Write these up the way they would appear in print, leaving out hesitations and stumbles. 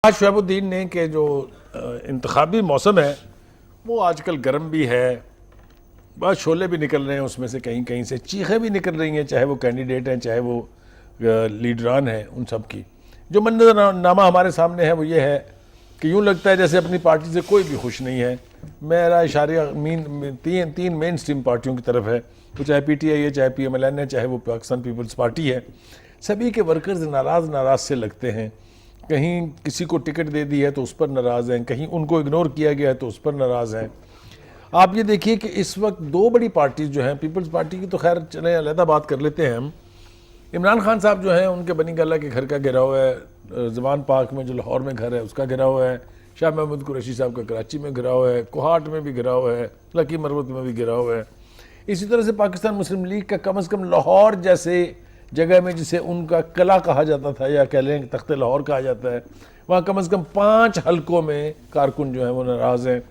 आज शहाबुद्दीन ने कि जो इंतखाबी मौसम है वो आजकल गर्म भी है, बस शोले भी निकल रहे हैं, उसमें से कहीं कहीं से चीखें भी निकल रही हैं, चाहे वो कैंडिडेट हैं चाहे वो लीडरान हैं, उन सब की। जो मंजरनामा हमारे सामने है वो ये है कि यूँ लगता है जैसे अपनी पार्टी से कोई भी खुश नहीं है। मेरा इशारा तीन मेन स्ट्रीम पार्टियों की तरफ है, वो चाहे PTI है, चाहे PMLN है, चाहे वो पाकिस्तान पीपल्स पार्टी है। सभी के वर्कर्स नाराज़ से लगते हैं। कहीं किसी को टिकट दे दी है तो उस पर नाराज़ हैं, कहीं उनको इग्नोर किया गया है तो उस पर नाराज़ हैं। आप ये देखिए कि इस वक्त दो बड़ी पार्टीज जो हैं, पीपल्स पार्टी की तो खैर चले अलहदा बात कर लेते हैं हम। इमरान खान साहब जो हैं उनके बनी गल्ला के घर का गिराव है, जवान पार्क में जो लाहौर में घर है उसका गिराव है, शाह महमूद कुरैशी साहब का कराची में गिराव है, कोहाट में भी गिराव है, लकी मरवत में भी गिराव है। इसी तरह से पाकिस्तान मुस्लिम लीग का कम अज़ कम लाहौर जैसे जगह में जिसे उनका किला कहा जाता था या कह लें तख्ते लाहौर कहा जाता है, वहाँ कम अज़ कम 5 हलकों में कारकुन जो हैं वो नाराज़ हैं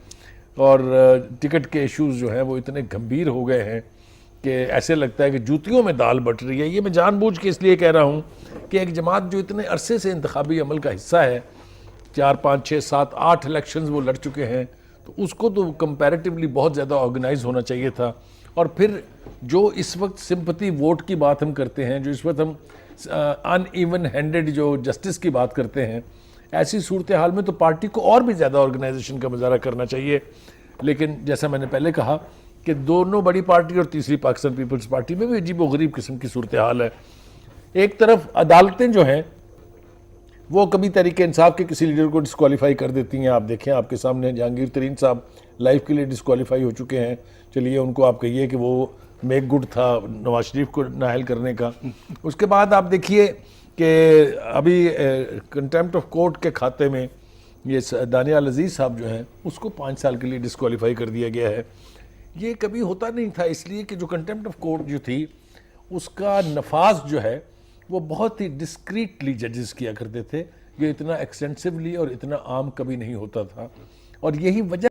और टिकट के इश्यूज़ जो हैं वो इतने गंभीर हो गए हैं कि ऐसे लगता है कि जूतियों में दाल बट रही है। ये मैं जानबूझ के इसलिए कह रहा हूँ कि एक जमात जो इतने अरसे से इंतखाबी अमल का हिस्सा है, 4, 5, 6, 7, 8 इलेक्शंस वो लड़ चुके हैं, तो उसको तो कंपैरेटिवली बहुत ज़्यादा ऑर्गेनाइज होना चाहिए था। और फिर जो इस वक्त सिंपैथी वोट की बात हम करते हैं, जो इस वक्त हम अनइवन हैंडेड जो जस्टिस की बात करते हैं, ऐसी सूरत हाल में तो पार्टी को और भी ज़्यादा ऑर्गेनाइजेशन का मुजाहरा करना चाहिए। लेकिन जैसा मैंने पहले कहा कि दोनों बड़ी पार्टी और तीसरी पाकिस्तान पीपल्स पार्टी में भी अजीब व गरीब किस्म की सूरत हाल है। एक तरफ अदालतें जो हैं वो कभी तरीके इंसाफ के किसी लीडर को डिस्क्वालीफाई कर देती हैं। आप देखें, आपके सामने जहांगीर तरीन साहब लाइफ के लिए डिस्क्वालीफाई हो चुके हैं। चलिए उनको आप कहिए कि वो मेक गुड था नवाज शरीफ को नाहल करने का। उसके बाद आप देखिए कि अभी कंटेम्प्ट ऑफ कोर्ट के खाते में ये दानियाल अजीज़ साहब जो हैं उसको 5 साल के लिए डिस्क्वालीफाई कर दिया गया है। ये कभी होता नहीं था, इसलिए कि जो कंटेम्प्ट ऑफ कोर्ट जो थी उसका नफाज जो है वो बहुत ही डिस्क्रीटली जजेस किया करते थे। ये इतना एक्सटेंसिवली और इतना आम कभी नहीं होता था, और यही वजह